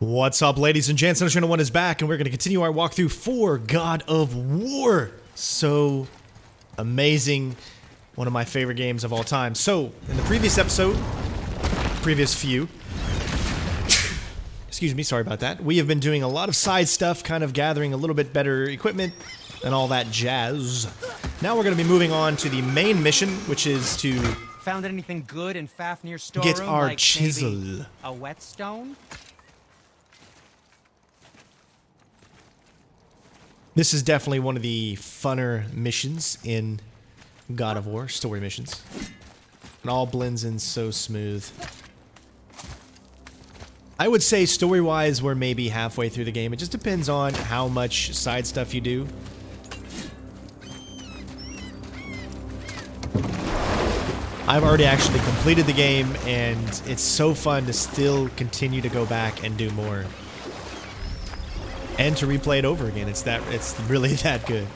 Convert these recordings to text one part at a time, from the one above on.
What's up, ladies and gents? CenterStrain01 is back, and we're going to continue our walkthrough for God of War. So amazing. One of my favorite games of all time. So, in the previous episode, excuse me, sorry about that. We have been doing a lot of side stuff, kind of gathering a little bit better equipment and all that jazz. Now we're going to be moving on to the main mission, which is to found anything good in Fafnir's storeroom? get our like chisel. maybe a whetstone? This is definitely one of the funner missions in God of War, story missions. It all blends in so smooth. I would say story-wise we're maybe halfway through the game. It just depends on how much side stuff you do. I've already actually completed the game, and it's so fun to still continue to go back and do more. And to replay it over again. It's really that good.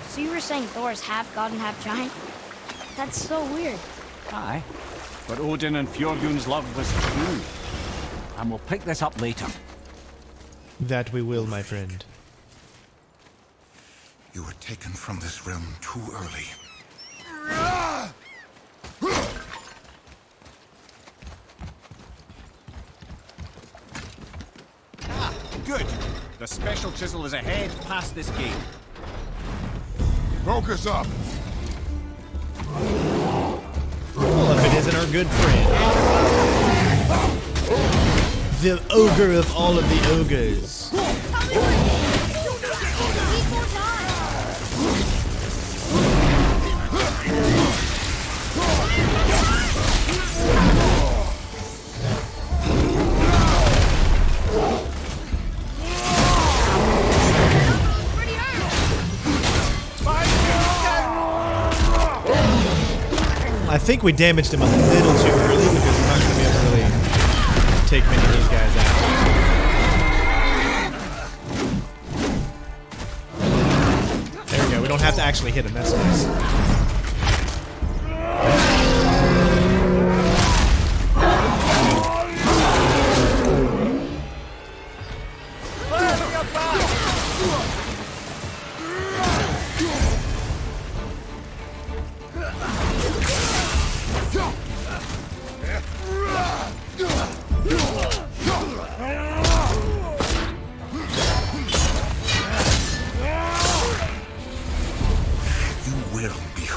So you were saying Thor is half god and half giant? That's so weird. Aye, but Odin and Fjordun's love was true. And we'll pick this up later. That we will, my friend. You were taken from this realm too early. Good. The special chisel is ahead past this gate. Focus up! Well, if it isn't our good friend. The ogre of all of the ogres. I think we damaged him a little too early because we're not going to be able to really take many of these guys out. There we go. We don't have to actually hit him. That's nice.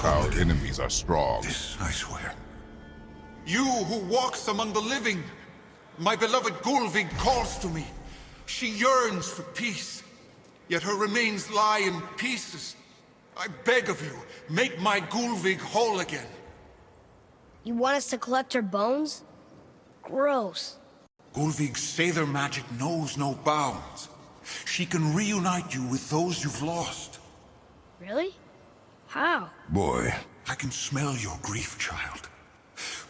Our enemies are strong. This I swear. You who walks among the living, my beloved Gulvig calls to me. She yearns for peace, yet her remains lie in pieces. I beg of you, make my Gulvig whole again. You want us to collect her bones? Gross. Gulvig's Sather magic knows no bounds. She can reunite you with those you've lost. Really? How? Boy. I can smell your grief, child.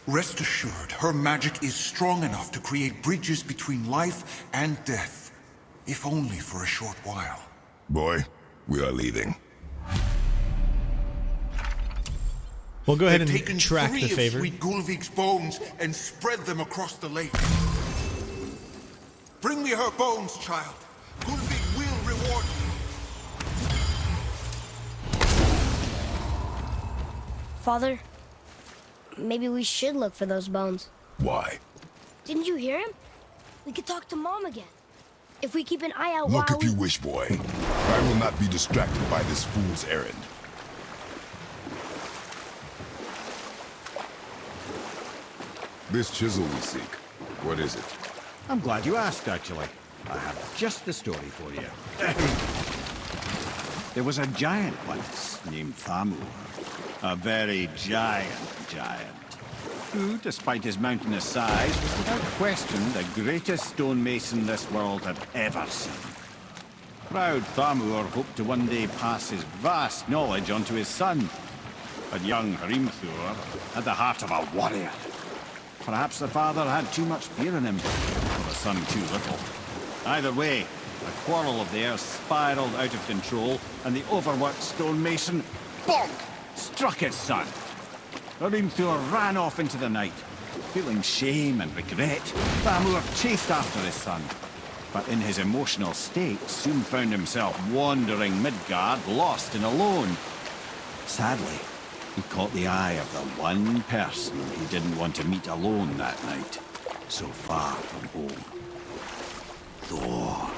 Rest assured, her magic is strong enough to create bridges between life and death, if only for a short while. Boy, we are leaving. We'll go ahead They've and taken track the 3 favor. of Sweet Gulvig's bones and spread them across the lake. Bring me her bones, child. Gulvig will reward you. Father, maybe we should look for those bones. Why? Didn't you hear him? We could talk to Mom again. If we keep an eye out Look while if you wish, boy. I will not be distracted by this fool's errand. This chisel we seek, what is it? I'm glad you asked, actually. I have just the story for you. There was a giant once named Thamur. A very giant, who, despite his mountainous size, was without question the greatest stonemason this world had ever seen. Proud Thamur hoped to one day pass his vast knowledge on to his son. But young Hrimthur had the heart of a warrior. Perhaps the father had too much fear in him, or the son too little. Either way, a quarrel of theirs spiraled out of control, and the overworked stonemason, bonk, struck his son. Arimthur ran off into the night. Feeling shame and regret, Thamur chased after his son, but in his emotional state soon found himself wandering Midgard, lost and alone. Sadly, he caught the eye of the one person he didn't want to meet alone that night, so far from home. Thor.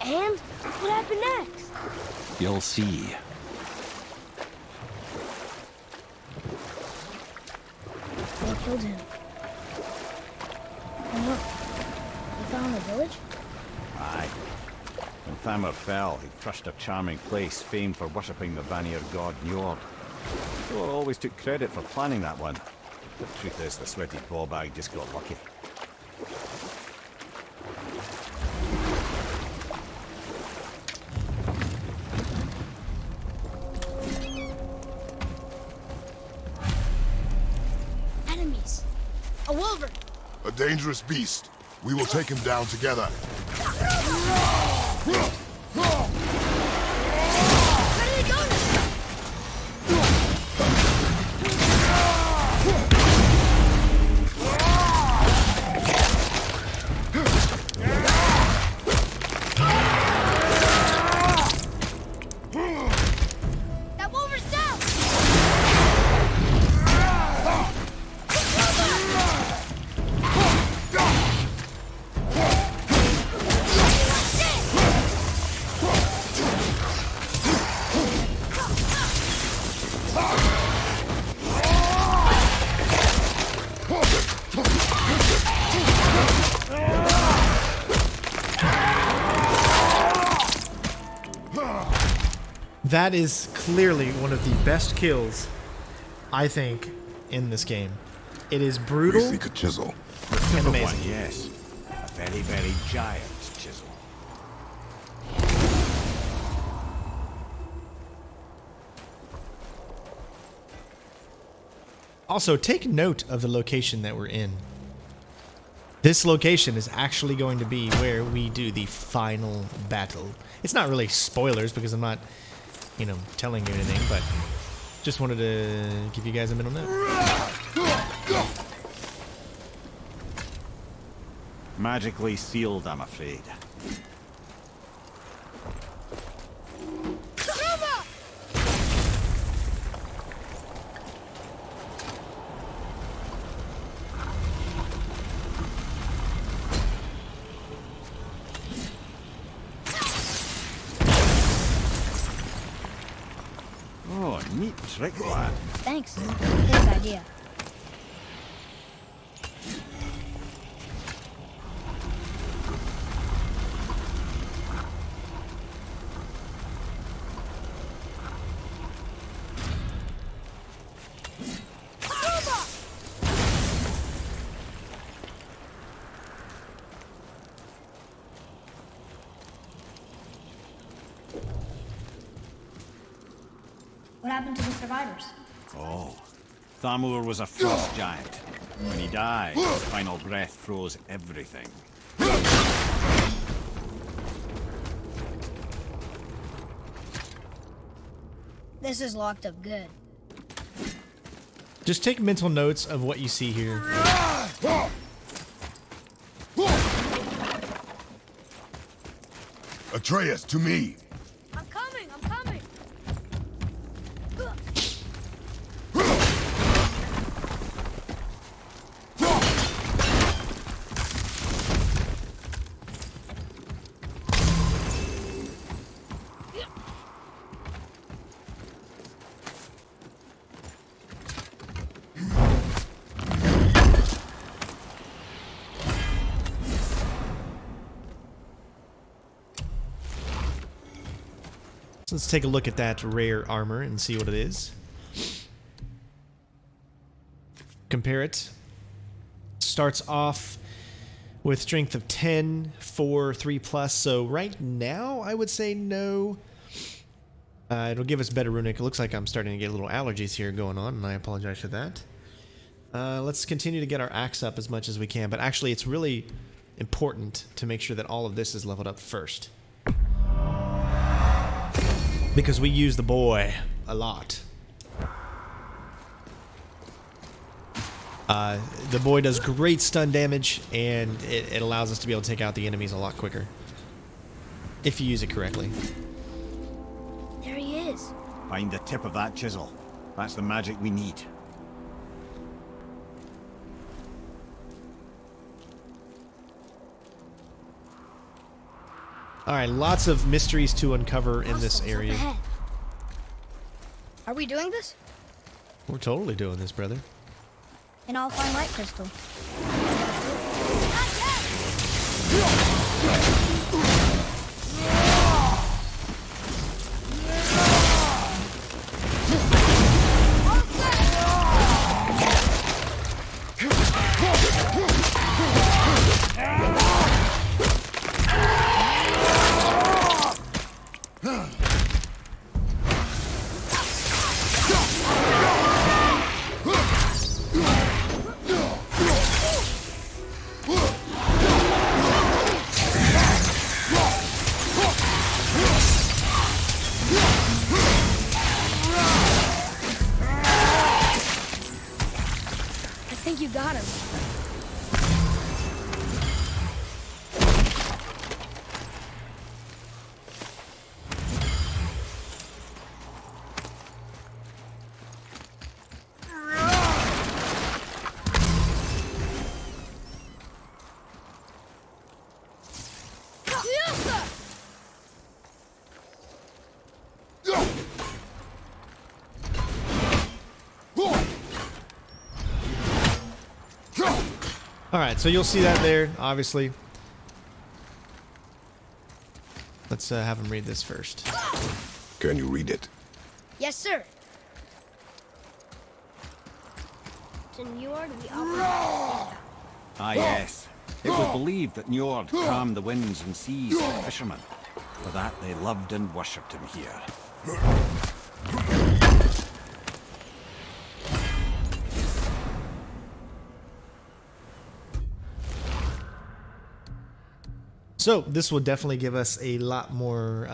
And what happened next? You'll see. They killed him. And look, we found the village? Aye. When Thamur fell, he crushed a charming place famed for worshipping the Vanir god Njord. Thor always took credit for planning that one. The truth is, the sweaty ballbag just got lucky. Enemies. A wolverine. A dangerous beast. We will take him down together. Where did they go now? That wolverine's down! That is clearly one of the best kills, I think, in this game. It is We brutal seek a chisel. and amazing. Yes. A very, very giant chisel. Also, take note of the location that we're in. This location is actually going to be where we do the final battle. It's not really spoilers because I'm not, telling you anything, but just wanted to give you guys a middle note. Magically sealed, I'm afraid. Oh, neat trick, lad. Thanks. His idea. What happened to the survivors? Oh, Thamur was a frost giant. When he died, his final breath froze everything. This is locked up good. Just take mental notes of what you see here. Atreus, to me. I'm coming! I'm coming! So let's take a look at that rare armor and see what it is. Compare it. Starts off with strength of 10, 4, 3 plus. So right now, I would say no. It'll give us better runic. It looks like I'm starting to get little allergies here going on, and I apologize for that. Let's continue to get our axe up as much as we can, but actually it's really important to make sure that all of this is leveled up first. Because we use the boy a lot. The boy does great stun damage, and it allows us to be able to take out the enemies a lot quicker. If you use it correctly. There he is. Find the tip of that chisel. That's the magic we need. Alright, lots of mysteries to uncover in this Hostiles up area. ahead. Are we doing this? We're totally doing this, brother. And I'll find light crystal. I think you got him. Alright, so you'll see that there, obviously. Let's have him read this first. Can you read it? Yes, sir. To Njord, we offer. Ah, yes. It was believed that Njord calmed the winds and seas for fishermen. For that, they loved and worshipped him here. So this will definitely give us a lot more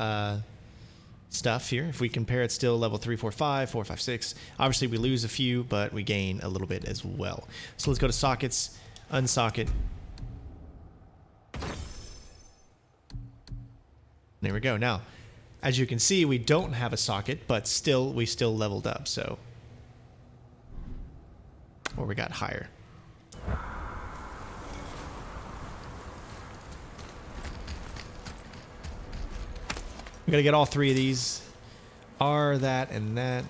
stuff here. If we compare it, still level 3, 4, 5, 4, 5, 6. Obviously we lose a few, but we gain a little bit as well. So let's go to sockets, unsocket. There we go. Now, as you can see, we don't have a socket, but we still leveled up, so. Or we got higher. We gotta get all three of these. R, that, and that.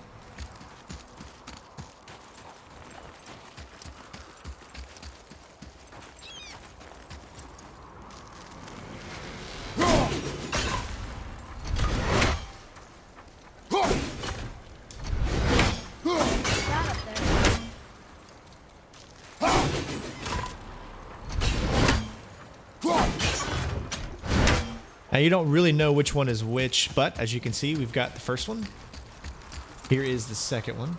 Got up there. Now you don't really know which one is which, but as you can see, we've got the first one. Here is the second one.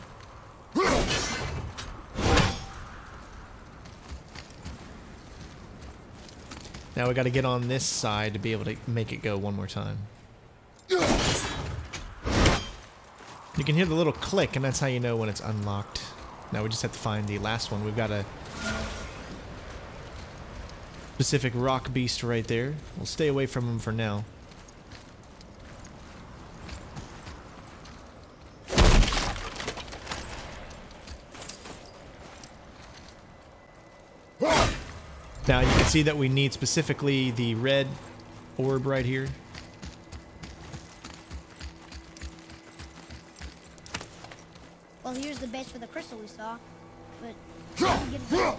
Now we got to get on this side to be able to make it go one more time. You can hear the little click, and that's how you know when it's unlocked. Now we just have to find the last one. We've got a specific rock beast right there. We'll stay away from him for now. Now you can see that we need specifically the red orb right here. Well, here's the base for the crystal we saw, but how do we get it done?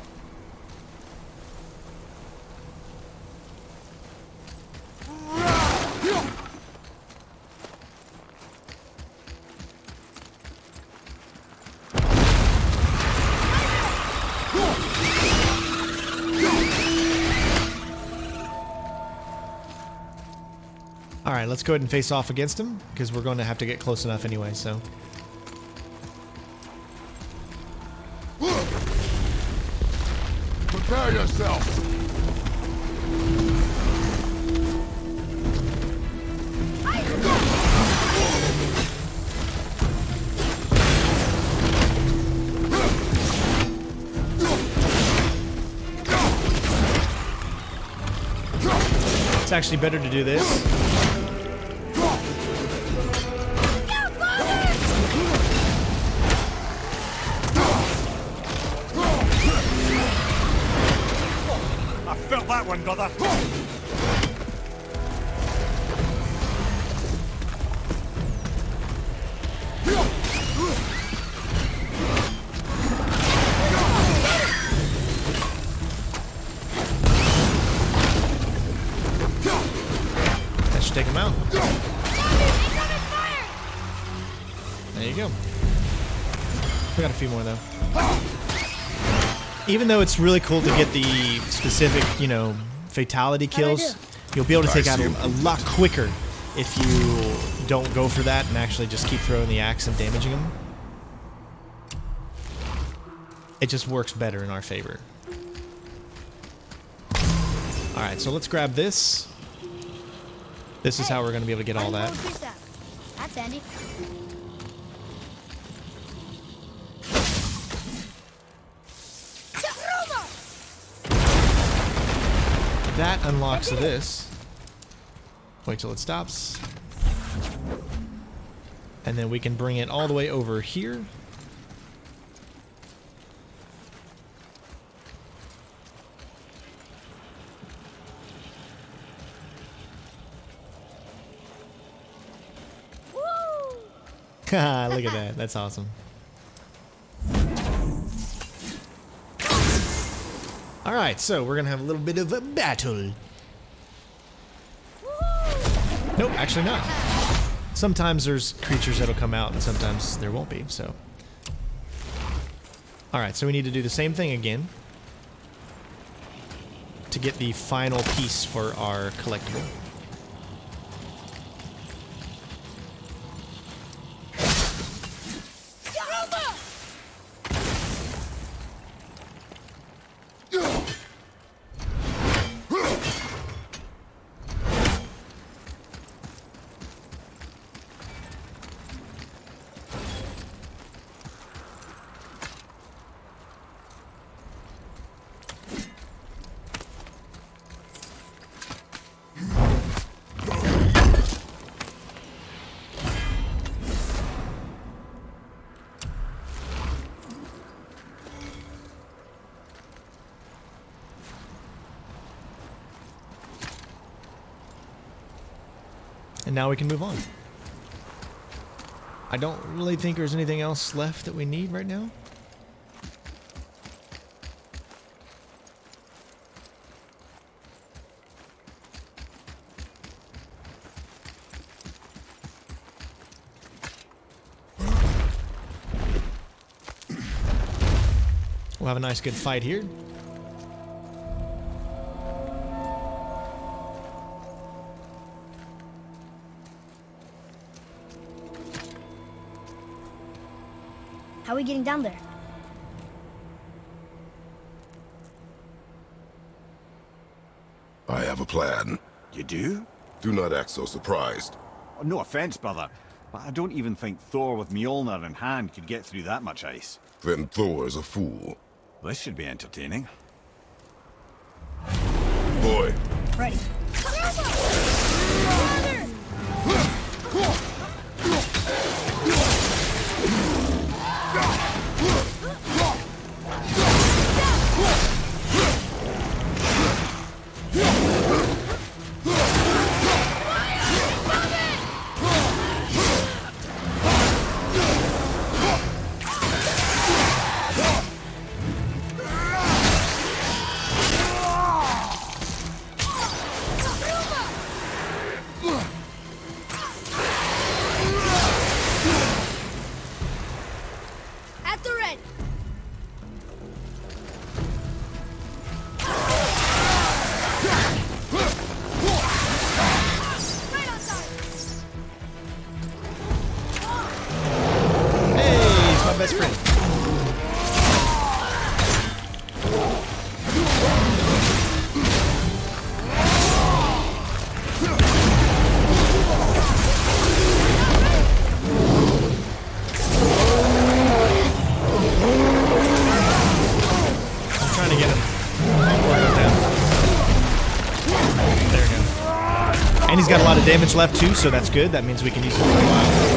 Alright, let's go ahead and face off against him, because we're going to have to get close enough anyway, so. Prepare yourself! It's actually better to do this. I felt that one, brother. That should take him out. There you go. We got a few more though. Even though it's really cool to get the specific, you know, fatality kills, you'll be able to take out a lot quicker if you don't go for that and actually just keep throwing the axe and damaging them. It just works better in our favor. Alright, so let's grab this. This is how we're going to be able to get all that. That's handy. That unlocks this. Wait till it stops. And then we can bring it all the way over here. Haha, look at that. That's awesome. Alright, so we're gonna have a little bit of a battle. Nope, actually not. Sometimes there's creatures that'll come out and sometimes there won't be, so. Alright, so we need to do the same thing again to get the final piece for our collectible. And now we can move on. I don't really think there's anything else left that we need right now. We'll have a nice good fight here. How are we getting down there? I have a plan. You do? Do not act so surprised. Oh, no offense, brother, but I don't even think Thor with Mjolnir in hand could get through that much ice. Then Thor is a fool. This should be entertaining. Boy, Ready. got a lot of damage left too, so that's good. That means we can use it for a while.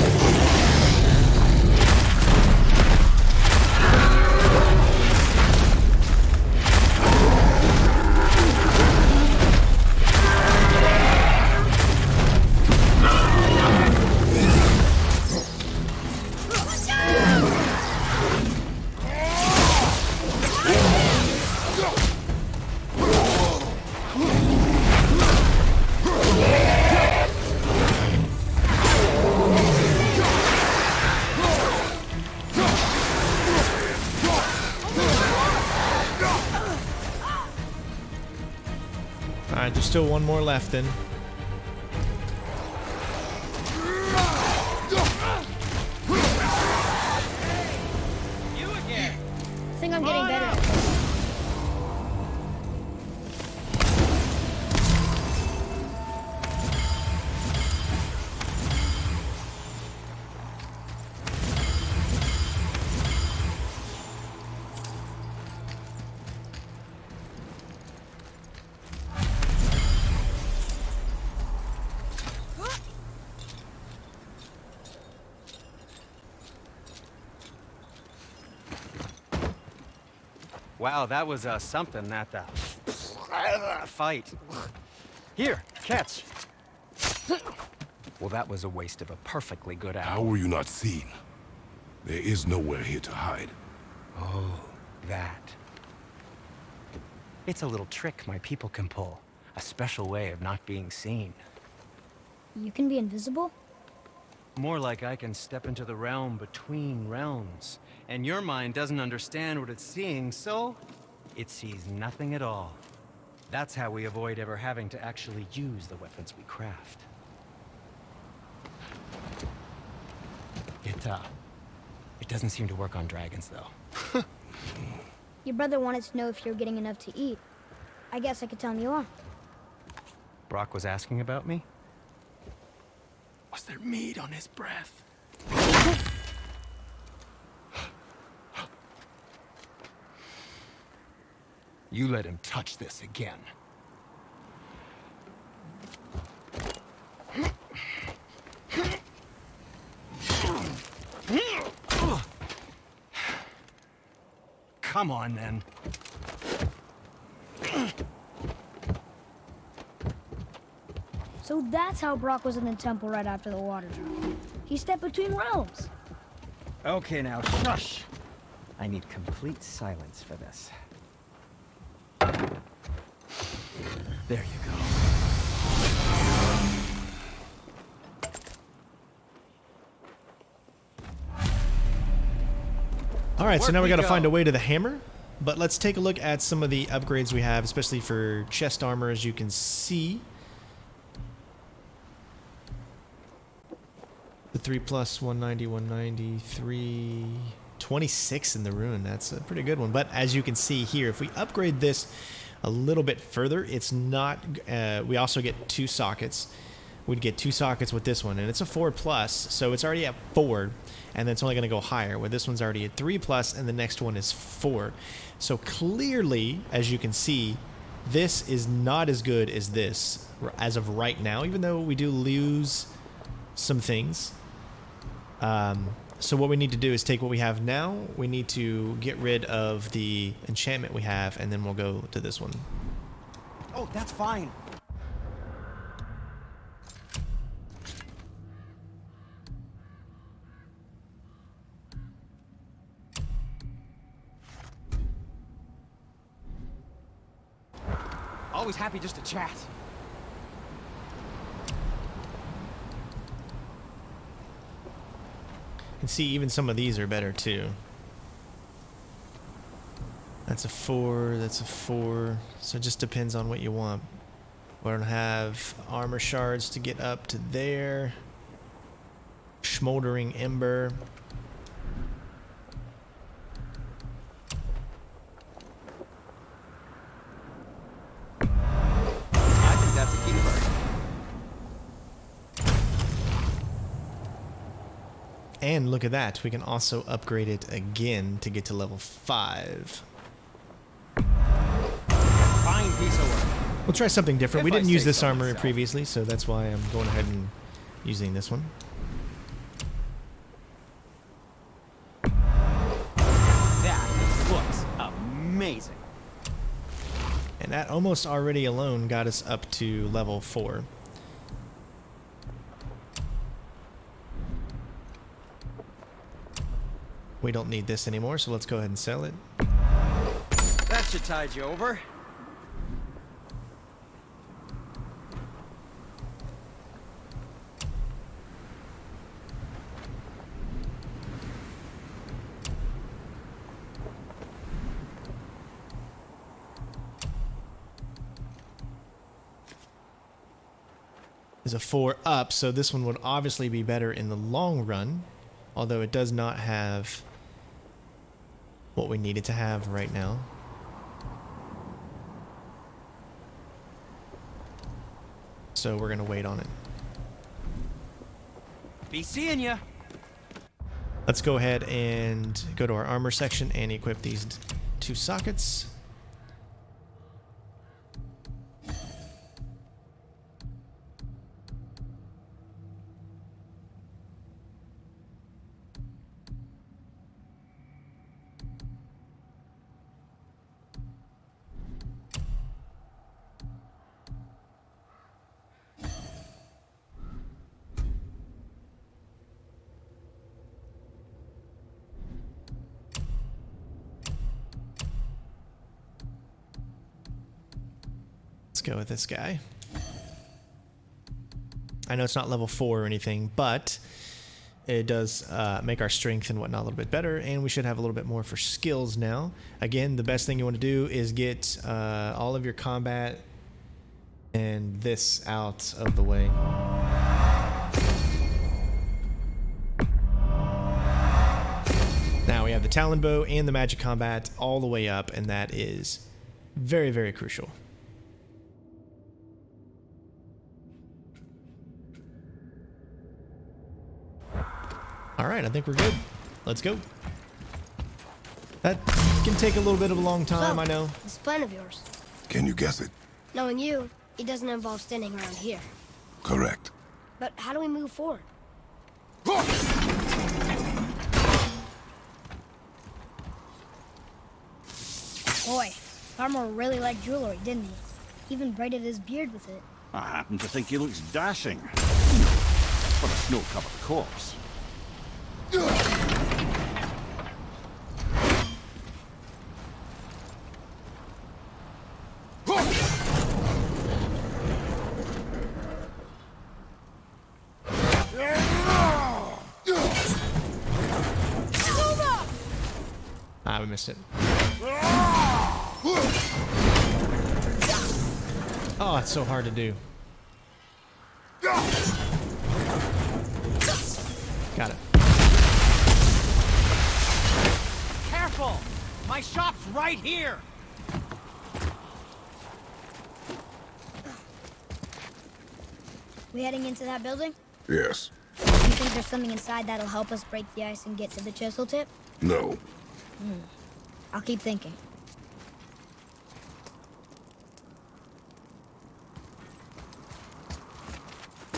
Alright, there's still one more left then. You again. I think I'm getting better at this. Wow, that was something, that fight. Here, catch. Well, that was a waste of a perfectly good How apple. were you not seen? There is nowhere here to hide. Oh, that. It's a little trick my people can pull. A special way of not being seen. You can be invisible? More like I can step into the realm between realms. And your mind doesn't understand what it's seeing, so it sees nothing at all. That's how we avoid ever having to actually use the weapons we craft. It doesn't seem to work on dragons, though. Your brother wanted to know if you're getting enough to eat. I guess I could tell him you are. Brock was asking about me? Was there meat on his breath? You let him touch this again. Come on, then. So that's how Brock was in the temple right after the water drop. He stepped between realms. Okay, now, shush. I need complete silence for this. There you go. Alright, so Work now we we gotta go. find a way to the hammer. But let's take a look at some of the upgrades we have, especially for chest armor, as you can see. The 3+, 190, 193, 26 in the rune. That's a pretty good one. But as you can see here, if we upgrade this a little bit further, it's not, we also get 2 sockets. We'd get 2 sockets with this one, and it's a 4+, so it's already at 4, and then it's only going to go higher, where this one's already at 3+, and the next one is 4. So clearly, as you can see, this is not as good as this as of right now, even though we do lose some things. So what we need to do is take what we have now, we need to get rid of the enchantment we have, and then we'll go to this one. Oh, that's fine. Always happy just to chat. And see, even some of these are better too. That's a 4, that's a 4. So it just depends on what you want. We don't have armor shards to get up to there. Smoldering Ember. I think that's a keeper. And look at that, we can also upgrade it again to get to level 5. Fine piece of work. We'll try something different. We If I didn't use say this so armor myself. previously, so that's why I'm going ahead and using this one. That looks amazing. And that almost already alone got us up to level 4. We don't need this anymore, so let's go ahead and sell it. That should tide you over. Is a 4 up, so this one would obviously be better in the long run, although it does not have what we need it to have right now. So we're gonna wait on it. Be seeing ya. Let's go ahead and go to our armor section and equip these 2 sockets. Let's go with this guy. I know it's not level 4 or anything, but it does make our strength and whatnot a little bit better, and we should have a little bit more for skills now. Again, the best thing you want to do is get all of your combat and this out of the way. Now we have the Talon Bow and the Magic Combat all the way up, and that is very, very crucial. Alright, I think we're good. Let's go. That can take a little bit of a long time, So, I know. this plan of yours. Can you guess it? Knowing you, it doesn't involve standing around here. Correct. But how do we move forward? Boy, Farmer really liked jewelry, didn't he? Even braided his beard with it. I happen to think he looks dashing. For a snow-covered corpse. Ah, we missed it. Oh, it's so hard to do. Got it. Careful! My shop's right here! We heading into that building? Yes. You think there's something inside that'll help us break the ice and get to the chisel tip? No. I'll keep thinking.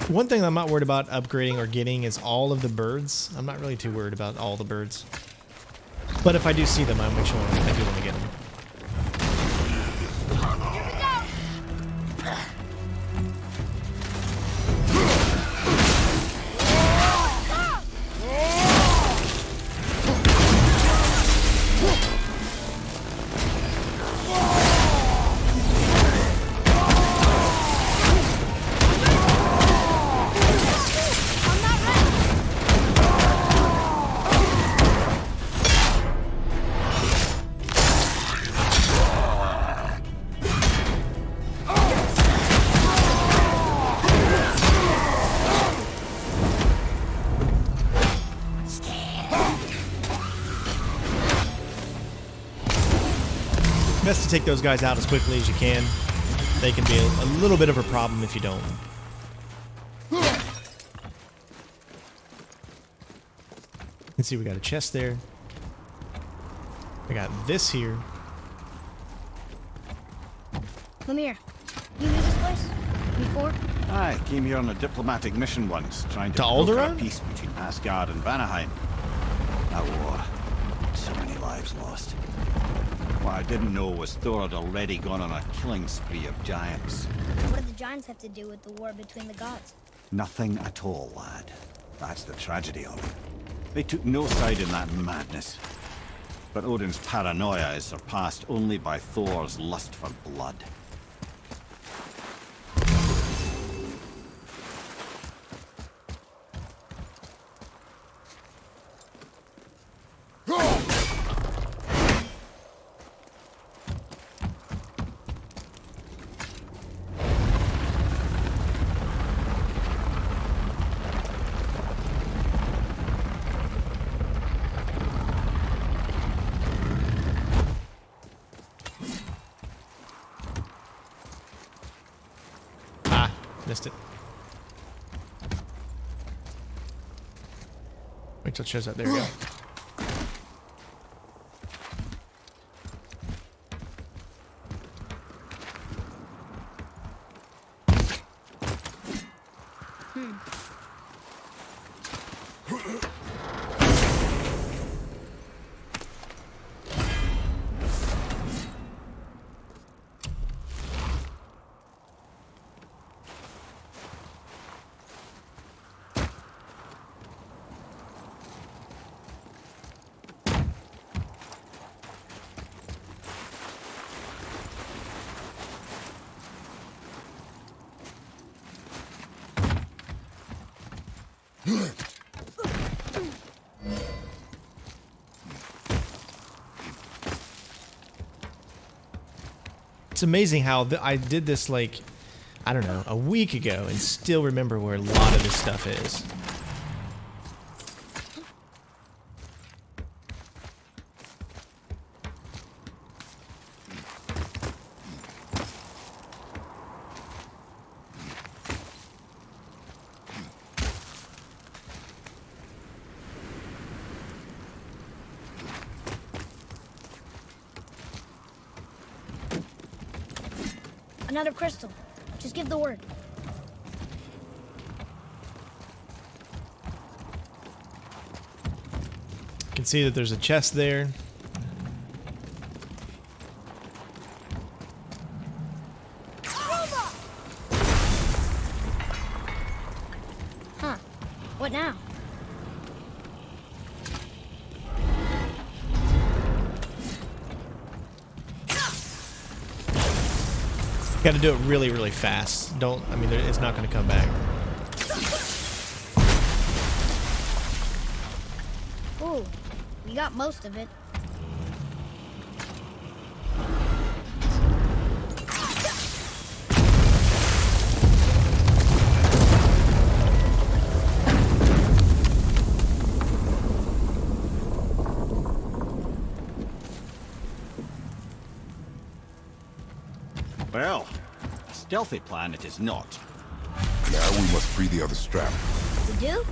One thing I'm not worried about upgrading or getting is all of the birds. I'm not really too worried about all the birds. But if I do see them, I do want to get them. Best to take those guys out as quickly as you can. They can be a little bit of a problem if you don't. You can see we got a chest there. We got this here. Come here. You place? Before? I came here on a diplomatic mission once, trying to To broker a Alderaan? peace between Asgard and Vanaheim. That war. So many lives lost. What I didn't know was Thor had already gone on a killing spree of giants. What did the giants have to do with the war between the gods? Nothing at all, lad. That's the tragedy of it. They took no side in that madness. But Odin's paranoia is surpassed only by Thor's lust for blood. Missed it. Wait till it shows up. There we go. It's amazing how I did this like, I don't know, a week ago and still remember where a lot of this stuff is. Another crystal. Just give the word. You can see that there's a chest there. Huh. What now? Got to do it really, really fast. I mean, it's not going to come back. Ooh, you got most of it. Well, a stealthy plan it is not. Now we must free the other strap. You do?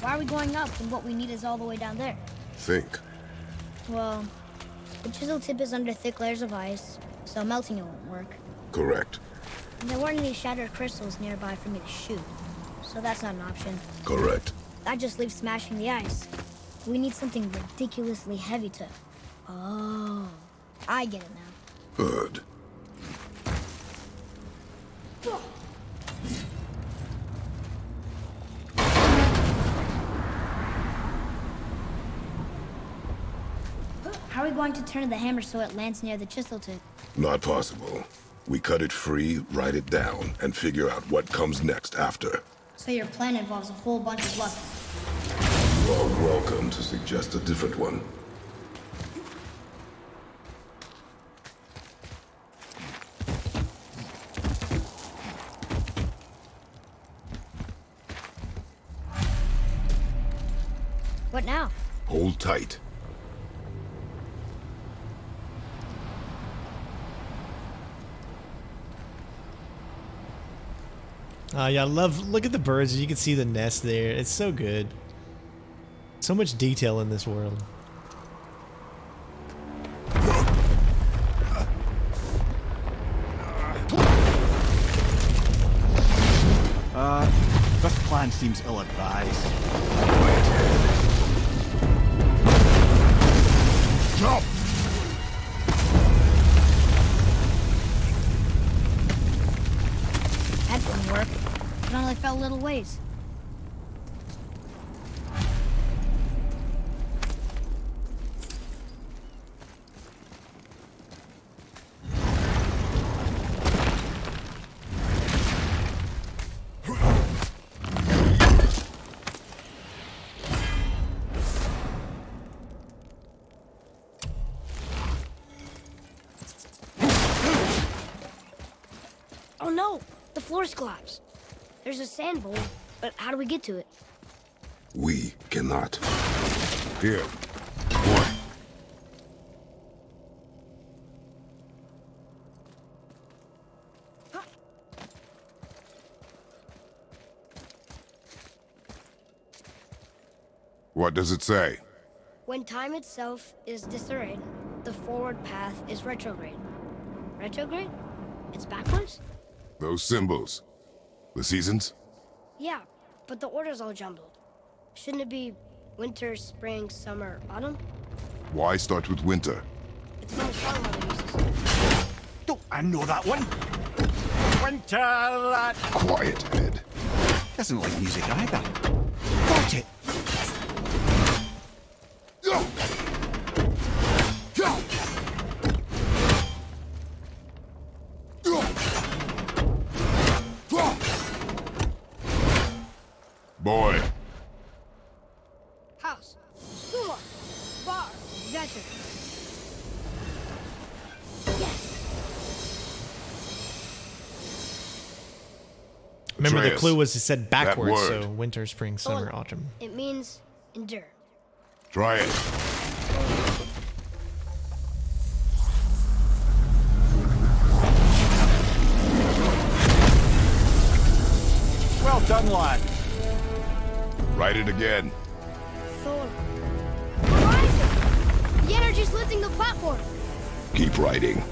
Why are we going up when what we need is all the way down there? Think. Well, the chisel tip is under thick layers of ice, so melting it won't work. Correct. And there weren't any shattered crystals nearby for me to shoot, so that's not an option. Correct. That just leaves smashing the ice. We need something ridiculously heavy to... Oh, I get it now. Good. How are we going to turn the hammer so it lands near the chisel tip? Not possible. We cut it free, write it down, and figure out what comes next after. So your plan involves a whole bunch of luck. You are welcome to suggest a different one. What now? Hold tight. Yeah, look at the birds. You can see the nest there. It's so good. So much detail in this world. This plan seems ill-advised. Jump! That didn't work. It only fell a little ways. Oh no! The floor's collapsed. There's a sand bowl, but how do we get to it? We cannot. Here. One. What does it say? When time itself is disarrayed, the forward path is retrograde. Retrograde? It's backwards? Those symbols. The seasons? Yeah, but the order's all jumbled. Shouldn't it be winter, spring, summer, autumn? Why start with winter? It's an old song Mother uses. Don't I know that one? Winter, that Quiet, Ed. doesn't like music either. Got it. Boy. House, store, bar, veteran. Yes! Remember, the Atreus, clue was it said backwards, word. so winter, spring, summer, Oh, autumn. It means endure. Try it. Well done, lad. Write it again. Thor. Horizon! The energy's lifting the platform. Keep writing.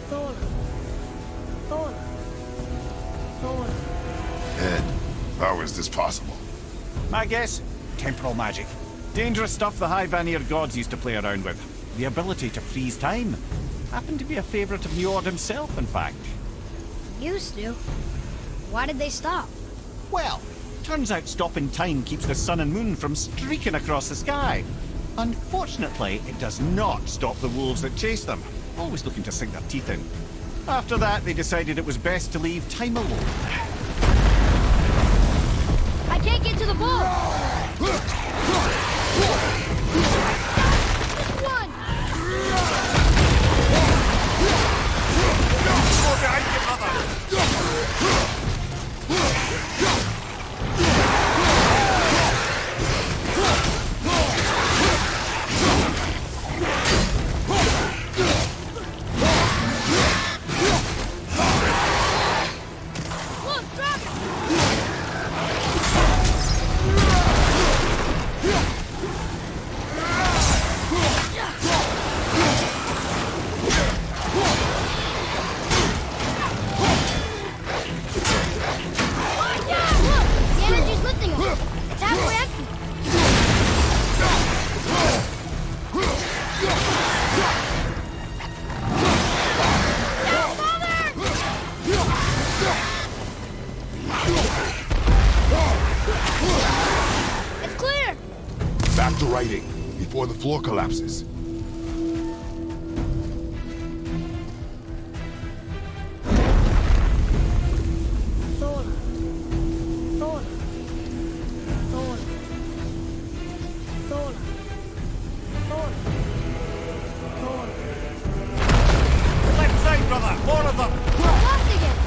Thor. Thor. Thor. Ed, how is this possible? My guess? Temporal magic. Dangerous stuff the High Vanir gods used to play around with. The ability to freeze time. Happened to be a favourite of Njord himself, in fact. Used to. Why did they stop? Well, turns out stopping time keeps the sun and moon from streaking across the sky. Unfortunately, it does not stop the wolves that chase them, always looking to sink their teeth in. After that, they decided it was best to leave time alone. I can't get to the ball! One! Go behind you, brother! Look, drop it! Yeah, look! The energy's lifting us. It's halfway empty. No, Father! It's clear! Back to writing, before the floor collapses. Thor. Thor. Thor. Thor. Thor. Thor. Left side, brother! More of them! Locked again!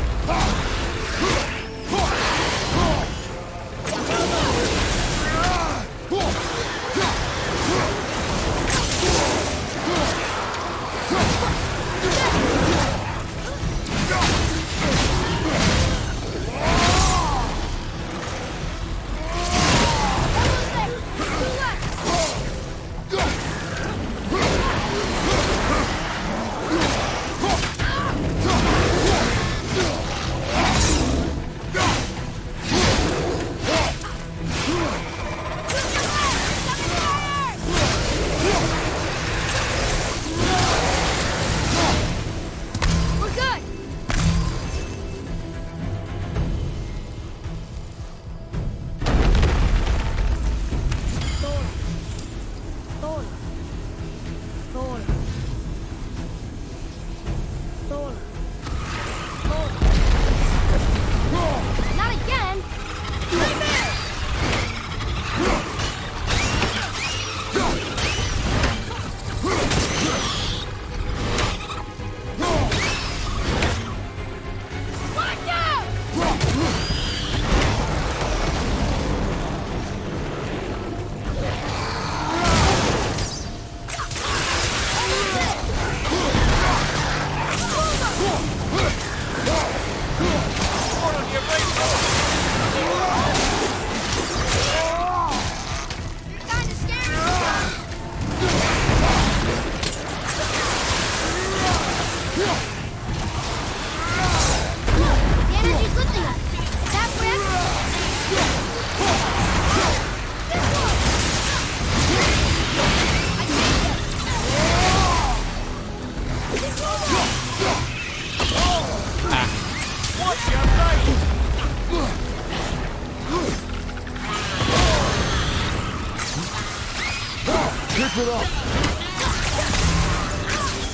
Keep it up!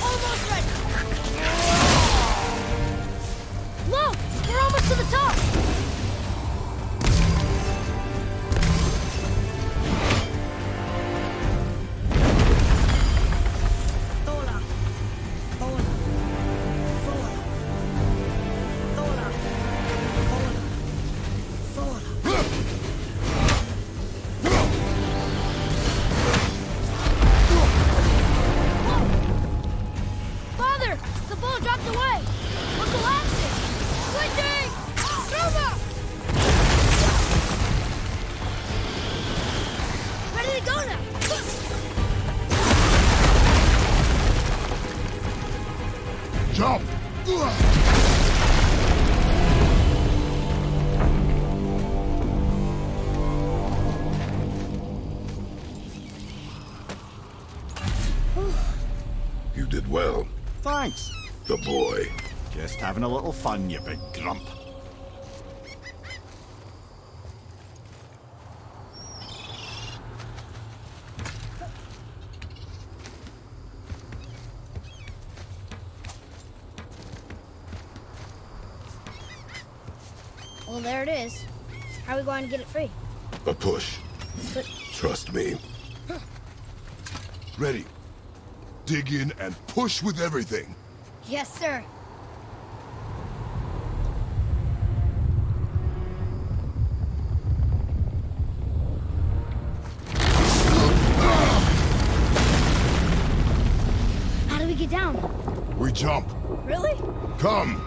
Almost ready! Look! We're almost to the top! Tola. Tola. Tola. Tola. Tola. Tola. Father! The ball dropped away! We're collapsing! Switching! Roma! Ready to go now! Jump! You did well. Thanks. The boy. Just having a little fun, you big grump. Well, there it is. How are we going to get it free? A push. But Trust me. Ready. Dig in and push with everything. yes, sir. How do we get down? We jump. Really? Come.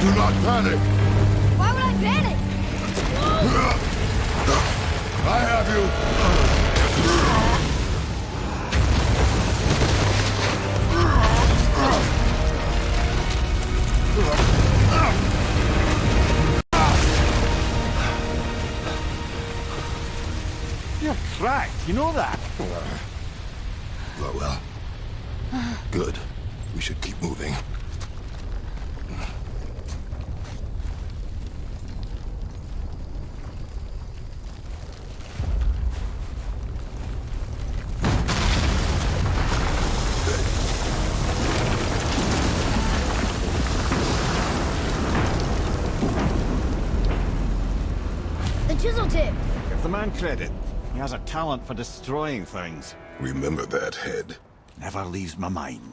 Do not panic. Why would I panic? I have you. You're cracked, you know that? Well. Good. We should keep moving. The chisel tip. Give the man credit. He has a talent for destroying things. Remember that head. Never leaves my mind.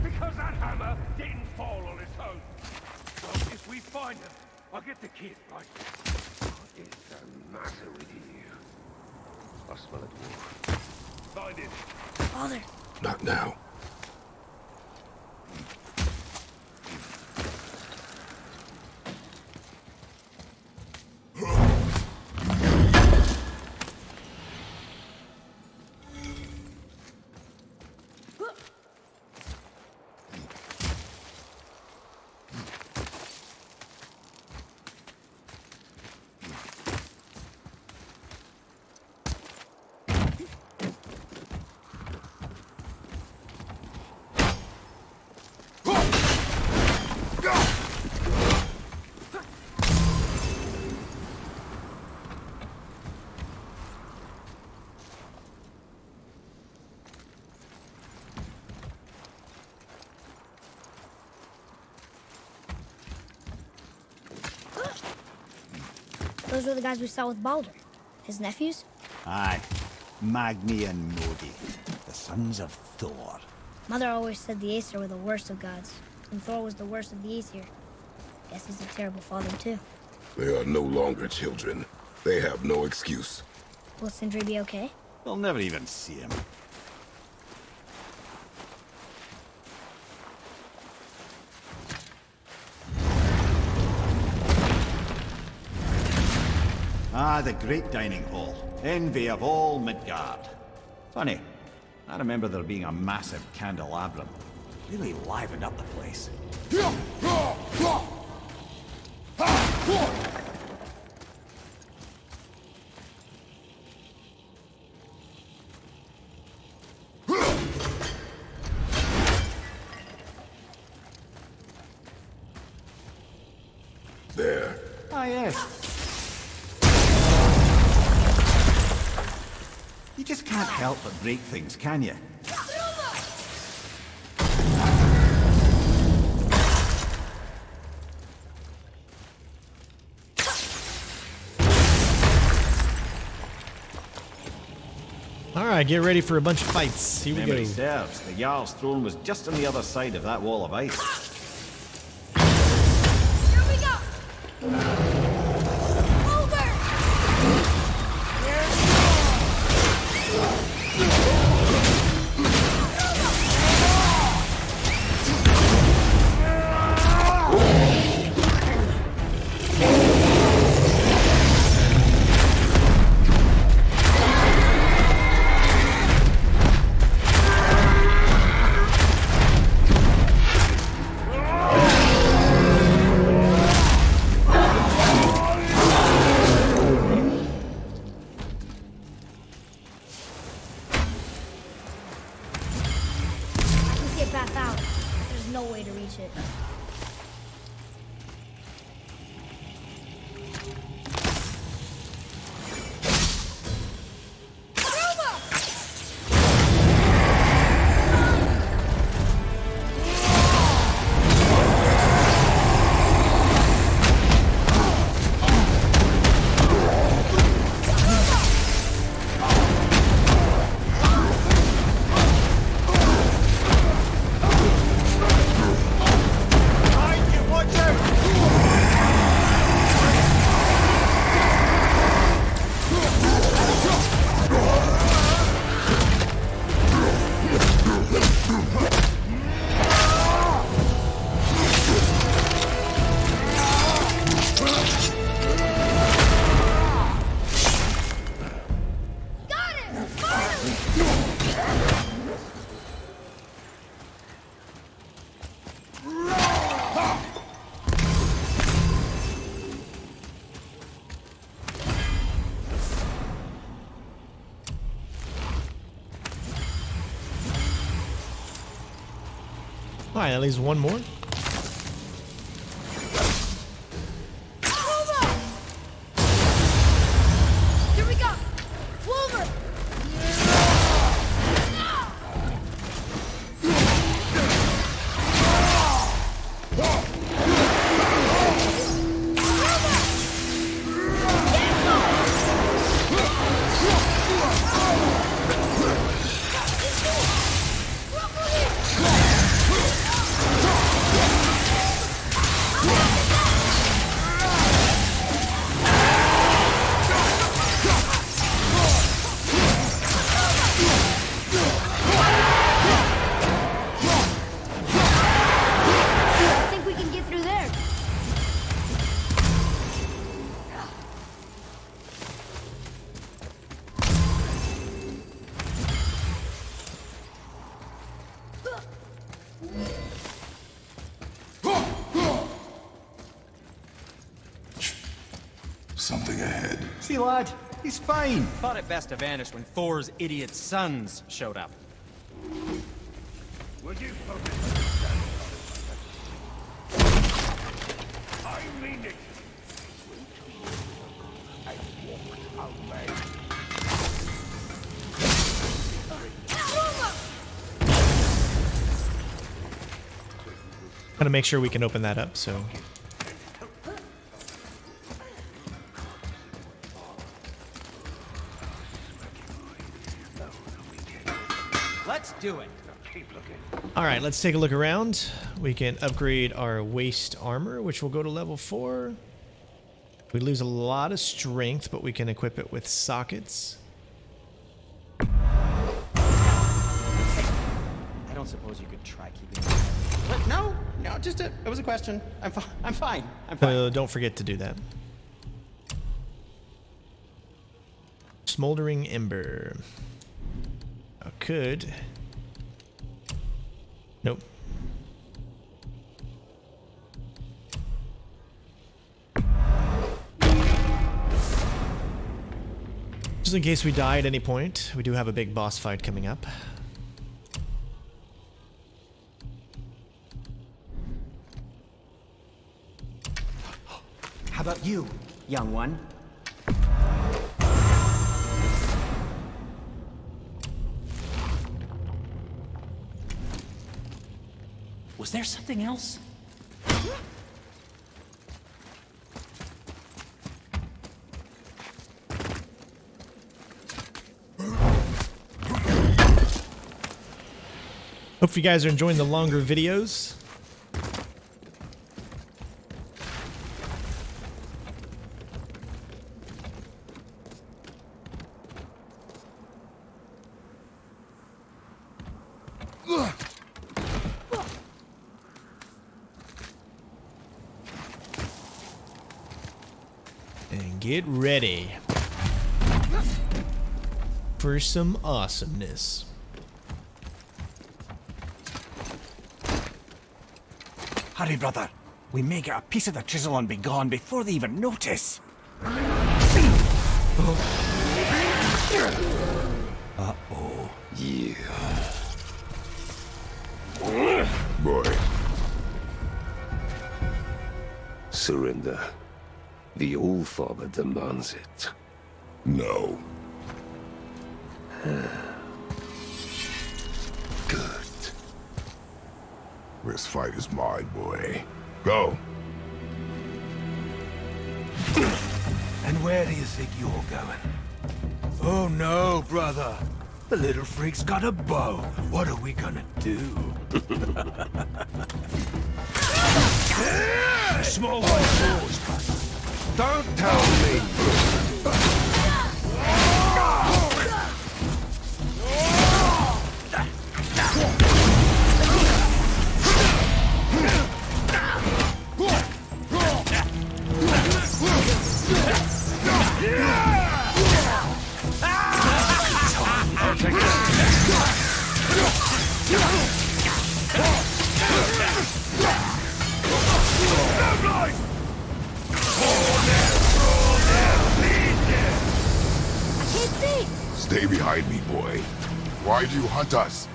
Because that hammer didn't fall on its own. So if we find him, I'll get the kid right. What is the matter with you? I smell it. Find him. Father. Not now. Those were the guys we saw with Baldur. His nephews? Aye. Magni and Modi. The sons of Thor. Mother always said the Aesir were the worst of gods, and Thor was the worst of the Aesir. Guess he's a terrible father, too. They are no longer children. They have no excuse. Will Sindri be okay? We'll never even see him. Ah, the great dining hall. Envy of all Midgard. Funny. I remember there being a massive candelabrum. Really livened up the place. There. Ah, yes. You just can't help but break things, can you? Alright, get ready for a bunch of fights. Here we go. Memory serves. The Jarl's throne was just on the other side of that wall of ice. Here we go! Over! Path out. There's no way to reach it. Alright, at least one more. Here we go! Wolver! Something ahead. See, lad, he's fine. Thought it best to vanish when Thor's idiot sons showed up. Would you focus on I mean it. I walked away. Gotta make sure we can open that up, so. Let's do it. Alright, let's take a look around. We can upgrade our waist armor, which will go to level 4. We lose a lot of strength, but we can equip it with sockets. I don't suppose you could try keeping it. But no, just it was a question. I'm fine. Don't forget to do that. Smoldering Ember. could... Nope. Just in case we die at any point, we do have a big boss fight coming up. How about you, young one? Was there something else? Hope you guys are enjoying the longer videos. And get ready for some awesomeness. Hurry, brother. We may get a piece of the chisel and be gone before they even notice. Uh-oh. Yeah. Boy. Surrender. The All-Father demands it. No. Good. This fight is mine, boy. Go. And where do you think you're going? Oh no, brother. The little freak's got a bow. What are we gonna do? Small one yours, brother. Don't tell me. Stay behind me, boy. Why do you hunt us?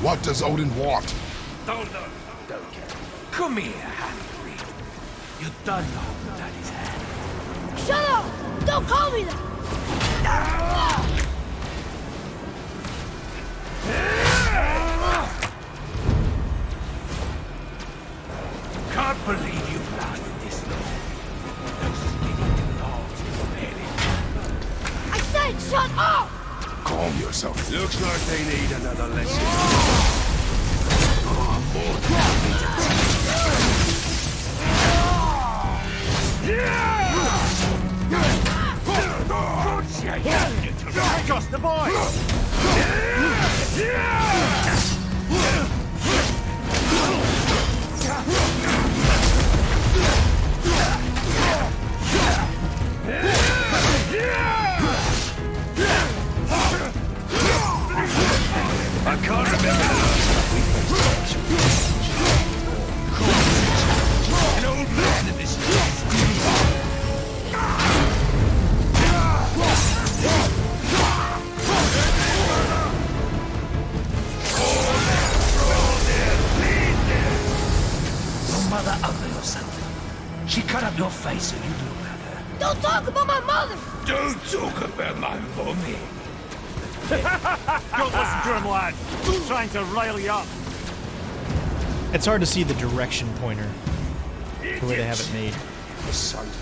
What does Odin want? Don't care. Come here, half-breed. You done hold Daddy's hand. Shut up! Don't call me that! Can't believe you've lasted this long. Those skinny dogs in belly. I said shut up! Calm yourself. Looks like they need another lesson. Take us the boy! I can't remember an old man in this Your mother ugly or something. She cut up your face so you look at her. Don't talk about my mother! Don't talk about my mommy. Don't listen to him, lad. He's trying to rile you up. It's hard to see the direction pointer, the way they have it made. The sons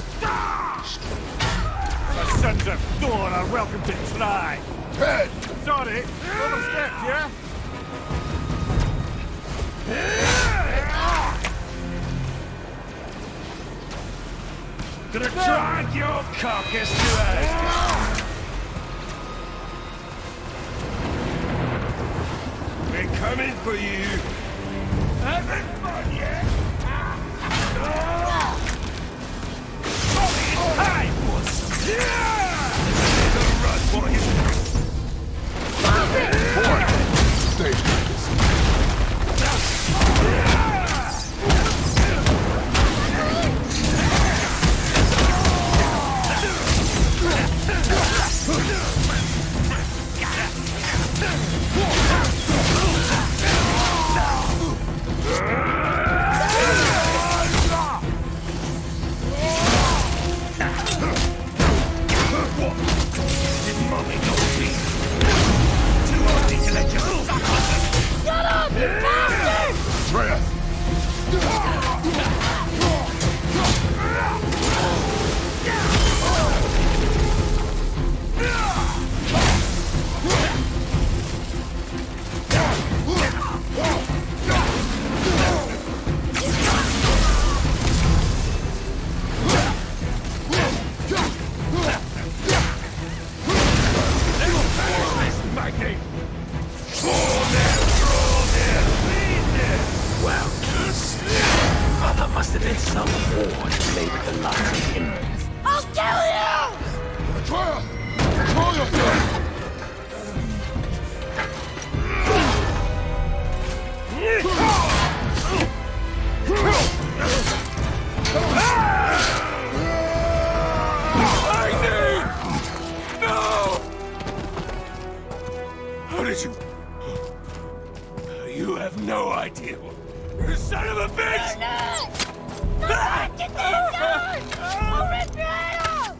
of Thor are welcome to try. Head! Sorry, overstepped, yeah? Gonna drag your carcass to Asgard. We're coming for you. Having fun, yeah? Time, boys. Yeah! The run, boys. did you... You have no idea. Son of a bitch! Get that gun! I'll rip your head off!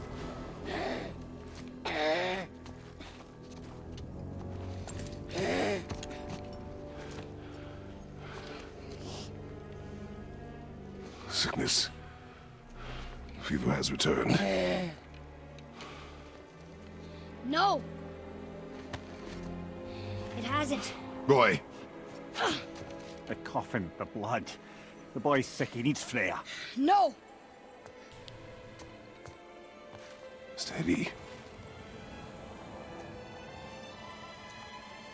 Sickness. Fever has returned. No! It hasn't. Roy, The coughing, the blood. The boy's sick, he needs Freya. No! steady.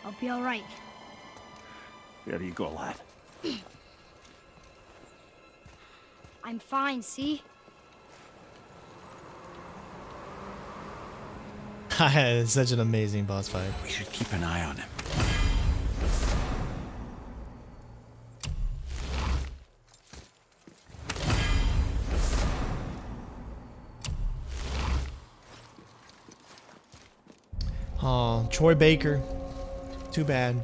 I'll be alright. There you go, lad. I'm fine, see? It's such an amazing boss fight. We should keep an eye on him. Oh, Troy Baker. Too bad.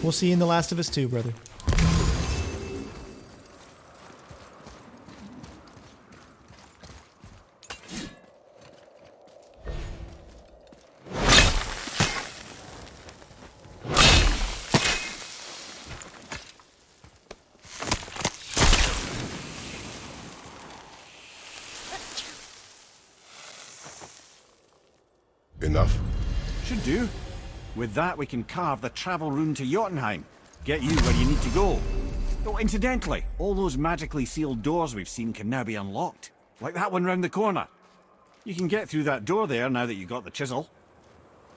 We'll see you in The Last of Us 2, brother. Enough? Should do. With that, we can carve the travel rune to Jotunheim. Get you where you need to go. Oh, incidentally, all those magically sealed doors we've seen can now be unlocked. Like that one round the corner. You can get through that door there now that you got the chisel.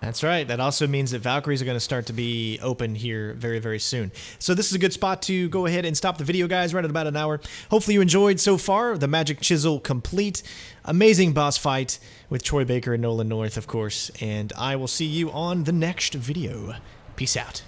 That's right. That also means that Valkyries are going to start to be open here very, very soon. So this is a good spot to go ahead and stop the video, guys, right at about an hour. Hopefully you enjoyed so far. The Magic Chisel complete. Amazing boss fight with Troy Baker and Nolan North, of course. And I will see you on the next video. Peace out.